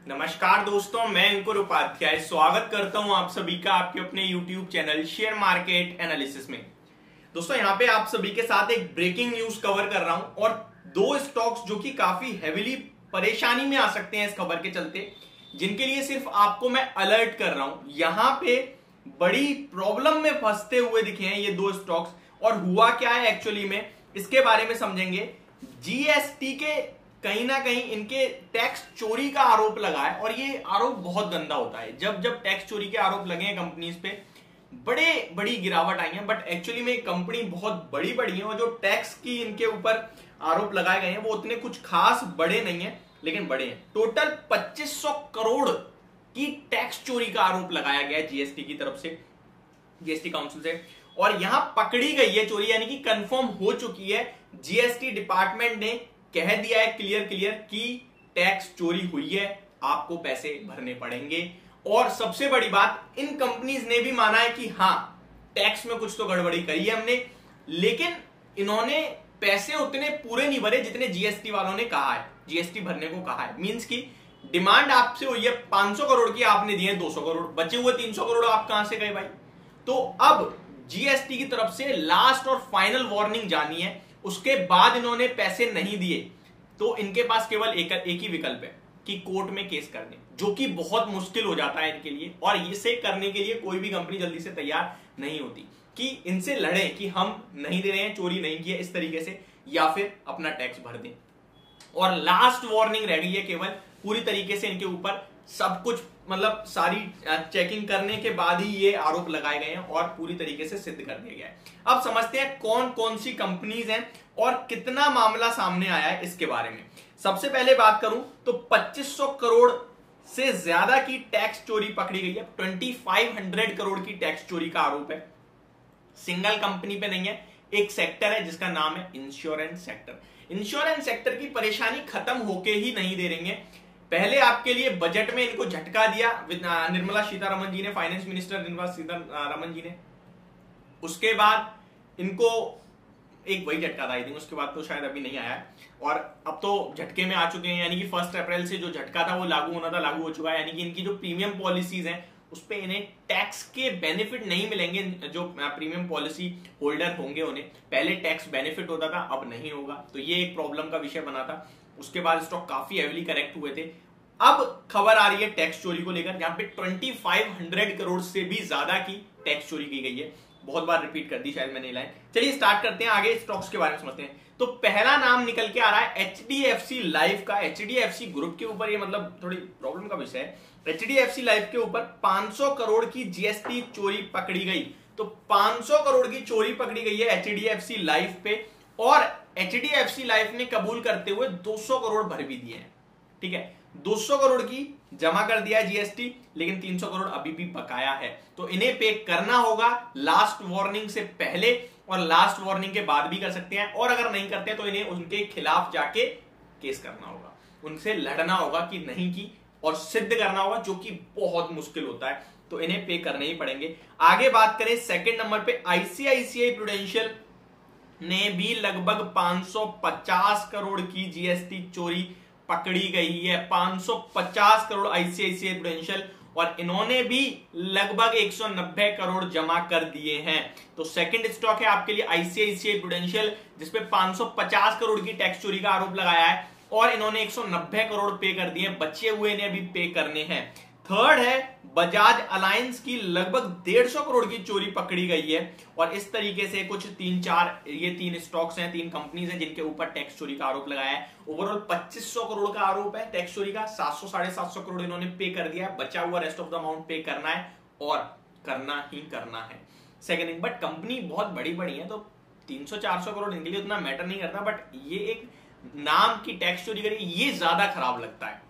नमस्कार दोस्तों, मैं अंकुर उपाध्याय स्वागत करता हूं आप सभी का आपके अपने YouTube channel share market analysis में। दोस्तों यहां पे आप सभी के साथ एक ब्रेकिंग न्यूज कवर कर रहा हूं और दो स्टॉक्स जो कि काफी हेविली परेशानी में आ सकते हैं इस खबर के चलते, जिनके लिए सिर्फ आपको मैं अलर्ट कर रहा हूं। यहां पे बड़ी प्रॉब्लम में फंसते हुए दिखे हैं ये दो स्टॉक्स और हुआ क्या है एक्चुअली में इसके बारे में समझेंगे। जीएसटी के कहीं ना कहीं इनके टैक्स चोरी का आरोप लगा है और ये आरोप बहुत गंदा होता है। जब जब टैक्स चोरी के आरोप लगे हैं कंपनीज पे बड़ी गिरावट आई है, बट एक्चुअली में कंपनी बहुत बड़ी है और जो टैक्स की इनके ऊपर आरोप लगाए गए हैं वो उतने कुछ खास बड़े नहीं है, लेकिन बड़े हैं। टोटल 2500 करोड़ की टैक्स चोरी का आरोप लगाया गया है जीएसटी की तरफ से, जीएसटी काउंसिल से, और यहां पकड़ी गई है चोरी, यानी कि कंफर्म हो चुकी है। जीएसटी डिपार्टमेंट ने कह दिया है क्लियर कि टैक्स चोरी हुई है, आपको पैसे भरने पड़ेंगे। और सबसे बड़ी बात, इन कंपनीज ने भी माना है कि हां टैक्स में कुछ तो गड़बड़ी करी है हमने, लेकिन इन्होंने पैसे उतने पूरे नहीं भरे जितने जीएसटी वालों ने कहा है, जीएसटी भरने को कहा है। मींस की डिमांड आपसे हुई है 500 करोड़ की, आपने दिए 200 करोड़, बचे हुए 300 करोड़ आप कहां से गए भाई। तो अब जीएसटी की तरफ से लास्ट और फाइनल वार्निंग जानी है, उसके बाद इन्होंने पैसे नहीं दिए तो इनके पास केवल एक ही विकल्प है कि कोर्ट में केस करने, जो कि बहुत मुश्किल हो जाता है इनके लिए। और इसे करने के लिए कोई भी कंपनी जल्दी से तैयार नहीं होती कि इनसे लड़े कि हम नहीं दे रहे हैं, चोरी नहीं की है इस तरीके से, या फिर अपना टैक्स भर दें। और लास्ट वार्निंग रह गई है केवल, पूरी तरीके से इनके ऊपर सब कुछ मतलब सारी चेकिंग करने के बाद ही ये आरोप लगाए गए हैं और पूरी तरीके से सिद्ध कर दिया गया है। अब समझते हैं कौन कौन सी कंपनीज हैं और कितना मामला सामने आया है इसके बारे में। सबसे पहले बात करूं तो 2500 करोड़ से ज्यादा की टैक्स चोरी पकड़ी गई है। 2500 करोड़ की टैक्स चोरी का आरोप है। सिंगल कंपनी पे नहीं है, एक सेक्टर है जिसका नाम है इंश्योरेंस सेक्टर। इंश्योरेंस सेक्टर की परेशानी खत्म होके ही नहीं दे रही है। पहले आपके लिए बजट में इनको झटका दिया निर्मला सीतारमण जी ने, फाइनेंस मिनिस्टर निर्मला सीतारमण जी ने। उसके बाद इनको एक वही झटका था आई थिंक, उसके बाद तो शायद अभी नहीं आया और अब तो झटके में आ चुके हैं, यानी कि 1 अप्रैल से जो झटका था वो लागू होना था, लागू हो चुका है। यानी कि इनकी जो प्रीमियम पॉलिसीज हैं उस पर इन्हें टैक्स के बेनिफिट नहीं मिलेंगे। जो प्रीमियम पॉलिसी होल्डर होंगे उन्हें पहले टैक्स बेनिफिट होता था, अब नहीं होगा, तो ये एक प्रॉब्लम का विषय बना था। उसके बाद स्टॉक काफी हेवीली करेक्ट हुए थे। अब खबर आ रही है टैक्स चोरी को लेकर, जहां पे 2500 करोड़ से भी ज्यादा की टैक्स चोरी की गई है। बहुत बार रिपीट कर दी शायद मैंने लाइन। चलिए स्टार्ट करते हैं, आगे स्टॉक्स के बारे में समझते हैं। तो पहला नाम निकल के आ रहा है एचडीएफसी लाइफ का। एचडीएफसी ग्रुप के ऊपर ये मतलब थोड़ी प्रॉब्लम का विषय है। एचडीएफसी लाइफ के ऊपर 500 करोड़ की जीएसटी चोरी पकड़ी गई। तो 500 करोड़ की चोरी पकड़ी गई है एचडीएफसी लाइफ पे, और एचडीएफसी लाइफ ने कबूल करते हुए 200 करोड़ भर भी दिए हैं। ठीक है, 200 करोड़ की जमा कर दिया है जीएसटी, लेकिन 300 करोड़ अभी भी बकाया है। तो इन्हें पे करना होगा लास्ट वार्निंग से पहले और लास्ट वार्निंग के बाद भी कर सकते हैं, और अगर नहीं करते तो इन्हें उनके खिलाफ जाके केस करना होगा, उनसे लड़ना होगा कि नहीं की और सिद्ध करना होगा, जो कि बहुत मुश्किल होता है। तो इन्हें पे करने ही पड़ेंगे। आगे बात करें सेकंड नंबर पे आईसीआईसीआई प्रूडेंशियल ने भी लगभग 550 करोड़ की जीएसटी चोरी पकड़ी गई है। 550 करोड़ आईसीआईसीआई प्रूडेंशियल, और इन्होंने भी लगभग 190 करोड़ जमा कर दिए हैं। तो सेकंड स्टॉक है आपके लिए आईसीआईसीआई प्रूडेंशियल, जिसपे 550 करोड़ की टैक्स चोरी का आरोप लगाया है और इन्होंने 190 करोड़ पे कर दिए, बचे हुए इन्हें अभी पे करने हैं। थर्ड है बजाज अलायंस की, लगभग 150 करोड़ की चोरी पकड़ी गई है। और इस तरीके से कुछ 3 स्टॉक्स हैं, 3 कंपनीज हैं जिनके ऊपर टैक्स चोरी का आरोप लगाया है। ओवरऑल 2500 करोड़ का आरोप है टैक्स चोरी का। 700-750 करोड़ इन्होंने पे कर दिया है, बचा हुआ रेस्ट ऑफ द अमाउंट पे करना है और करना ही करना है। सेकेंड, बट कंपनी बहुत बड़ी है तो 300-400 करोड़ इनके लिए उतना मैटर नहीं करता, बट ये एक नाम की टैक्स चोरी करी, ये ज्यादा खराब लगता है।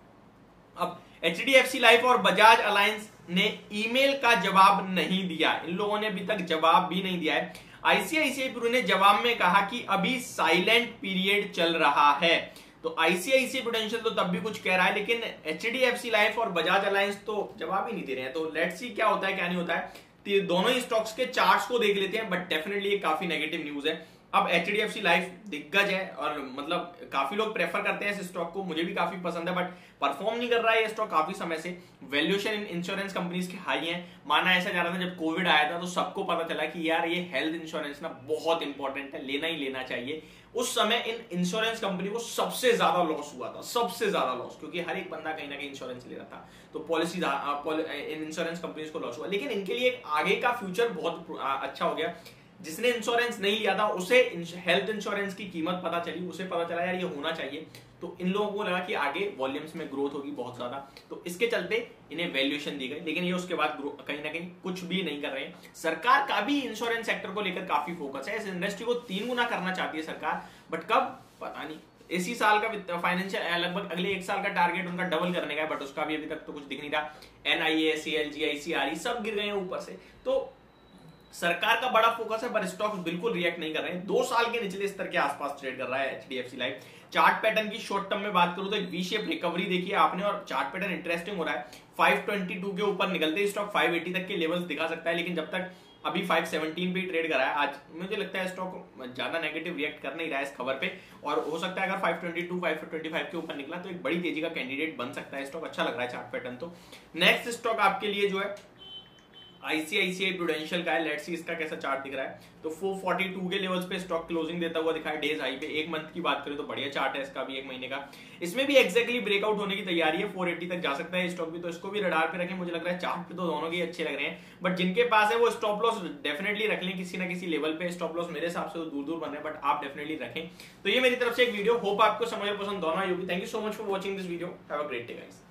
अब एचडीएफसी लाइफ और बजाज अलायंस ने ईमेल का जवाब नहीं दिया, इन लोगों ने अभी तक जवाब भी नहीं दिया है। आईसीआईसीआई प्रू ने जवाब में कहा कि अभी साइलेंट पीरियड चल रहा है। तो आईसीआईसीआई प्रूडेंशियल तो तब भी कुछ कह रहा है, लेकिन एचडीएफसी लाइफ और बजाज अलायंस तो जवाब ही नहीं दे रहे हैं। तो लेट्स सी क्या होता है क्या नहीं होता है। दोनों ही स्टॉक्स के चार्ट्स को देख लेते हैं, बट डेफिनेटली ये काफी नेगेटिव न्यूज है। अब HDFC लाइफ दिग्गज है और मतलब काफी लोग प्रेफर करते हैं इस स्टॉक को, मुझे भी काफी पसंद है, बट परफॉर्म नहीं कर रहा है ये स्टॉक काफी समय से। वैल्यूएशन इन इंश्योरेंस कंपनीज के हाई है। माना ऐसा जा रहा था जब कोविड आया था तो सबको पता चला कि यार ये हेल्थ इंश्योरेंस ना बहुत इंपॉर्टेंट है, लेना ही लेना चाहिए। उस समय इन इंश्योरेंस कंपनी को सबसे ज्यादा लॉस हुआ था, सबसे ज्यादा लॉस, क्योंकि हर एक बंदा कहीं ना कहीं इंश्योरेंस ले रहा था, तो पॉलिसी इन इंश्योरेंस कंपनीज को लॉस हुआ। लेकिन इनके लिए एक आगे का फ्यूचर बहुत अच्छा हो गया। जिसने इंश्योरेंस नहीं लिया था उसे हेल्थ इंश्योरेंस की कीमत पता चली, उसे पता चला यार ये होना चाहिए, तो इन लोगों को लगा कि आगे वॉल्यूम्स में ग्रोथ होगी बहुत ज्यादा, तो इसके चलते इन्हें वैल्यूएशन दी गई। लेकिन ये उसके बाद कहीं ना कहीं कुछ भी नहीं कर रहे हैं। सरकार का भी इंश्योरेंस सेक्टर को लेकर काफी फोकस है, इस इंडस्ट्री को 3 गुना करना चाहती है सरकार, बट कब पता नहीं। इसी साल का फाइनेंशियल लगभग अगले 1 साल का टारगेट उनका डबल करने का है, बट उसका भी अभी तक तो कुछ दिख नहीं रहा। NIA, SCL, GIC सब गिर गए हैं ऊपर से, तो सरकार का बड़ा फोकस है, पर स्टॉक्स बिल्कुल रिएक्ट नहीं कर रहे हैं। 2 साल के निचले स्तर के आसपास ट्रेड कर रहा है HDFC लाइफ। चार्ट पैटर्न की शॉर्ट टर्म में बात करूं तो एक वी शेप रिकवरी देखी है आपने, और चार्ट पैटर्न इंटरेस्टिंग हो रहा है। 522 के ऊपर निकलते स्टॉक 580 तक के लेवल्स दिखा सकता है, लेकिन जब तक अभी 517 पे ट्रेड कर रहा है आज, मुझे लगता है स्टॉक ज्यादा नेगेटिव रिएक्ट कर नहीं रहा है इस खबर पे, और हो सकता है अगर 522 525 के ऊपर निकला तो एक बड़ी तेजी का कैंडिडेट बन सकता है स्टॉक। अच्छा लग रहा है चार्ट पैटर्न। तो नेक्स्ट स्टॉक आपके लिए जो है ICICI प्रूडेंशियल का है। लेट्स सी इसका कैसा चार्ट दिख रहा है। तो 442 के लेवल्स पे स्टॉक क्लोजिंग देता हुआ दिखा है, डेज हाई पे। 1 मंथ की बात करें तो बढ़िया चार्ट है इसका भी, 1 महीने का। इसमें भी एग्जैक्टली ब्रेकआउट होने की तैयारी है, 480 तक जा सकता है स्टॉक भी, तो इसको भी रडार पे रखें। मुझे लग रहा है चार्ट पे तो दोनों के अच्छे लग रहे हैं, बट जिनके पास है वो स्टॉप लॉस डेफिनेटली रख लें किसी ना किसी लेवल पे। स्टॉप लॉस मेरे हिसाब से दूर दूर बन रहे हैं, बट आप डेफिनेटली रखें। तो ये मेरी तरफ से एक वीडियो, होप आपको समझ पसंद दोनों आई होगी। Thank you so much for watching this video, have a great day guys.